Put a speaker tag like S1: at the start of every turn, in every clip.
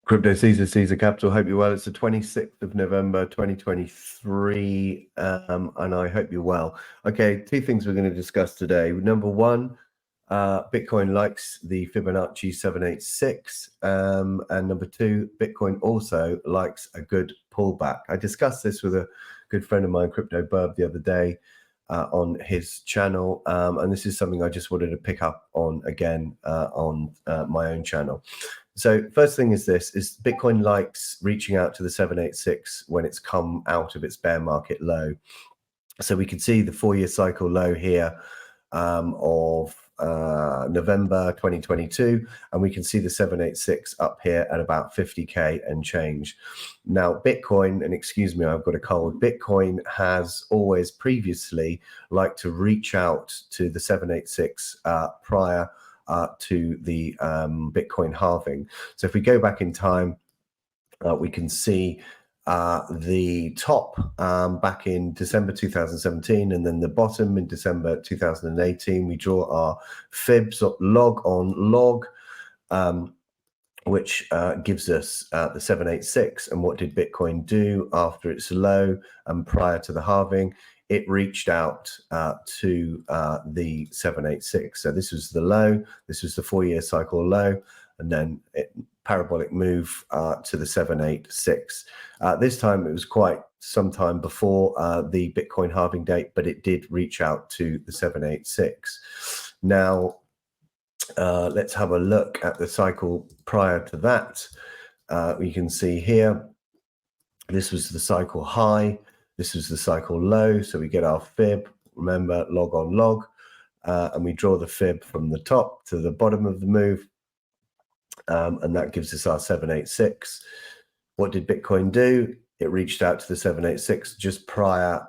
S1: Crypto Caesar Capital. Hope you're well. It's the 26th of November 2023, and I hope you're well. Okay, two things we're going to discuss today. Number one, Bitcoin likes the Fibonacci 786, and number two, Bitcoin also likes a good pullback. I discussed this with a good friend of mine, Crypto Burb, the other day on his channel, and this is something I just wanted to pick up on again on my own channel. So first thing is this, is Bitcoin likes reaching out to the 786 when it's come out of its bear market low. So we can see the 4-year cycle low here of November 2022, and we can see the 786 up here at about 50k and change. Now Bitcoin, and excuse me, I've got a cold, Bitcoin has always previously liked to reach out to the 786 prior to the Bitcoin halving. So if we go back in time, we can see the top back in December 2017, and then the bottom in December 2018. We draw our fibs log on log, which gives us the 786. And what did Bitcoin do after its low and prior to the halving? It reached out to the 786. So this was the low, this was the 4-year cycle low, and then parabolic move to the 786. This time it was quite some time before the Bitcoin halving date, but it did reach out to the 786. Now, let's have a look at the cycle prior to that. We can see here, this was the cycle high, this was the cycle low. So we get our fib, remember, log on log, and we draw the fib from the top to the bottom of the move. And that gives us our 786. What did Bitcoin do? It reached out to the 786 just prior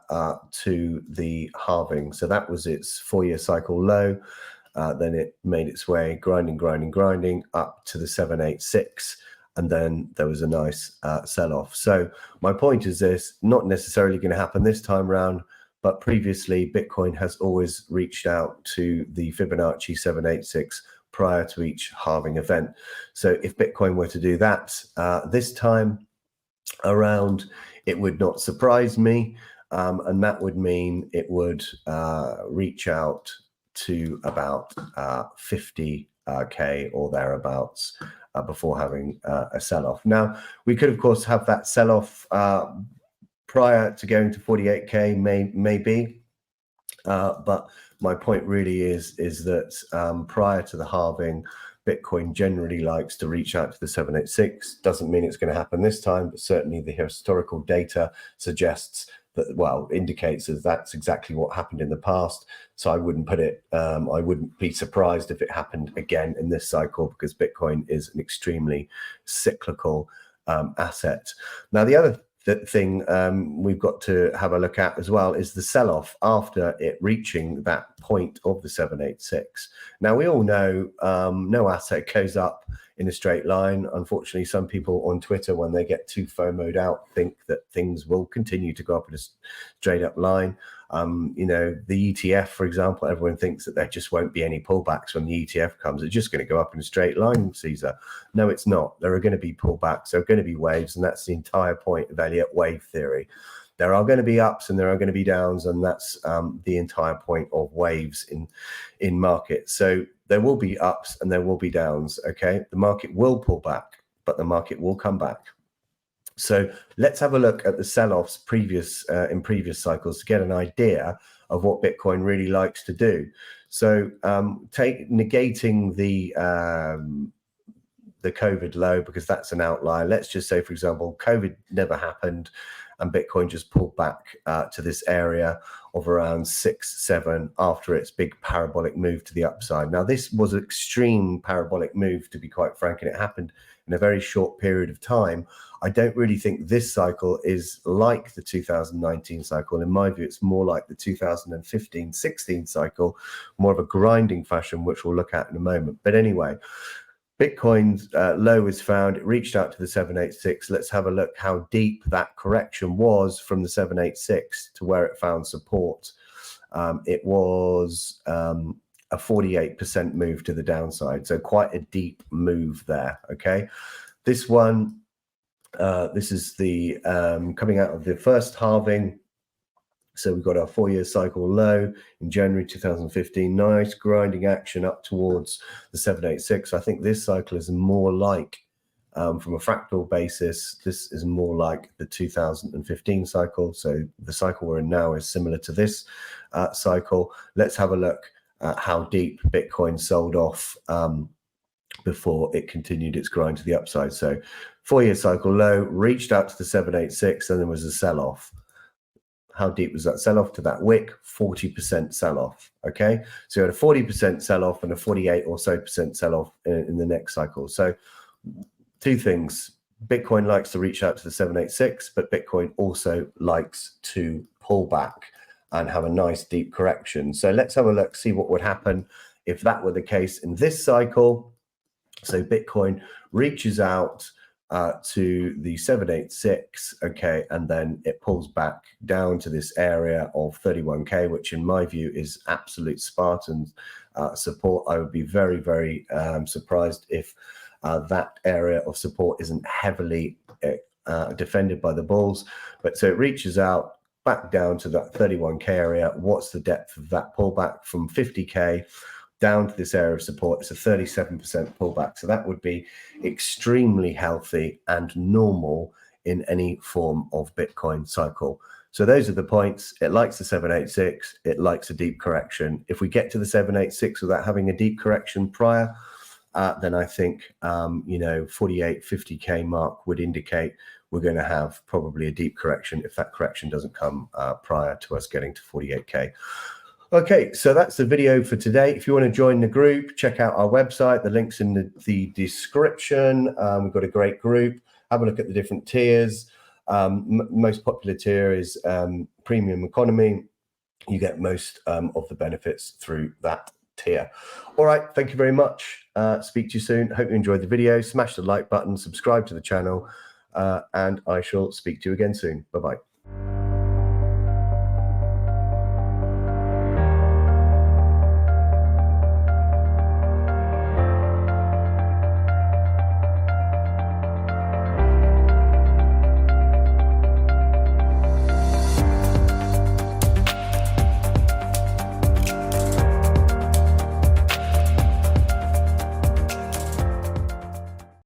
S1: to the halving. So that was its 4-year cycle low. Then it made its way grinding up to the 786. And then there was a nice sell-off. So my point is this, not necessarily going to happen this time around, but previously Bitcoin has always reached out to the Fibonacci 786 prior to each halving event. So if Bitcoin were to do that this time around, it would not surprise me. And that would mean it would reach out to about 50k or thereabouts before having a sell-off. Now, we could, of course, have that sell-off prior to going to 48k, maybe. But my point really is that prior to the halving, Bitcoin generally likes to reach out to the 786. Doesn't mean it's going to happen this time, but certainly the historical data suggests that, well, indicates that that's exactly what happened in the past. So I wouldn't put it, I wouldn't be surprised if it happened again in this cycle, because Bitcoin is an extremely cyclical asset. Now, the other thing we've got to have a look at as well is the sell-off after it reaching that point of the 786. Now, we all know no asset goes up in a straight line. Unfortunately, some people on Twitter, when they get too FOMO'd out, think that things will continue to go up in a straight up line. You know, the ETF, for example, everyone thinks that there just won't be any pullbacks when the ETF comes. It's just going to go up in a straight line, Caesar. No, it's not. There are going to be pullbacks. There are going to be waves, and that's the entire point of Elliott wave theory. There are going to be ups and there are going to be downs, and that's the entire point of waves in markets. So there will be ups and there will be downs, okay? The market will pull back, but the market will come back. So let's have a look at the sell-offs in previous cycles to get an idea of what Bitcoin really likes to do. So negating the COVID low, because that's an outlier. Let's just say, for example, COVID never happened and Bitcoin just pulled back to this area of around 6-7 after its big parabolic move to the upside. Now, this was an extreme parabolic move, to be quite frank, and it happened in a very short period of time. I don't really think this cycle is like the 2019 cycle. In my view, it's more like the 2015-16 cycle, more of a grinding fashion, which we'll look at in a moment. But anyway, Bitcoin's low is found. It reached out to the 786. Let's have a look how deep that correction was from the 786 to where it found support. It was a 48% move to the downside. So quite a deep move there, okay? This one, this is the coming out of the first halving. So we've got our 4-year cycle low in January 2015. Nice grinding action up towards the 786. I think this cycle is more like, from a fractal basis, this is more like the 2015 cycle. So the cycle we're in now is similar to this cycle. Let's have a look at how deep Bitcoin sold off before it continued its grind to the upside. So 4-year cycle low, reached out to the 786, and there was a sell-off. How deep was that sell-off to that wick? 40% sell-off. Okay, so you had a 40% sell-off and a 48 or so % sell-off in the next cycle. So two things: Bitcoin likes to reach out to the 786, but Bitcoin also likes to pull back and have a nice deep correction. So let's have a look, see what would happen if that were the case in this cycle. So Bitcoin reaches out to the 786, okay, and then it pulls back down to this area of 31k, which in my view is absolute Spartan support. I would be very, very surprised if that area of support isn't heavily defended by the bulls. But so it reaches out back down to that 31k area. What's the depth of that pullback? From 50k down to this area of support, it's a 37% pullback. So that would be extremely healthy and normal in any form of Bitcoin cycle. So those are the points. It likes the 786. It likes a deep correction. If we get to the 786 without having a deep correction prior, then I think, 48, 50k mark would indicate we're going to have probably a deep correction if that correction doesn't come prior to us getting to 48k. Okay, so that's the video for today. If you want to join the group, check out our website. The link's in the description. We've got a great group. Have a look at the different tiers. Most popular tier is Premium Economy. You get most of the benefits through that tier. All right, thank you very much. Speak to you soon. Hope you enjoyed the video. Smash the like button, subscribe to the channel, and I shall speak to you again soon. Bye-bye.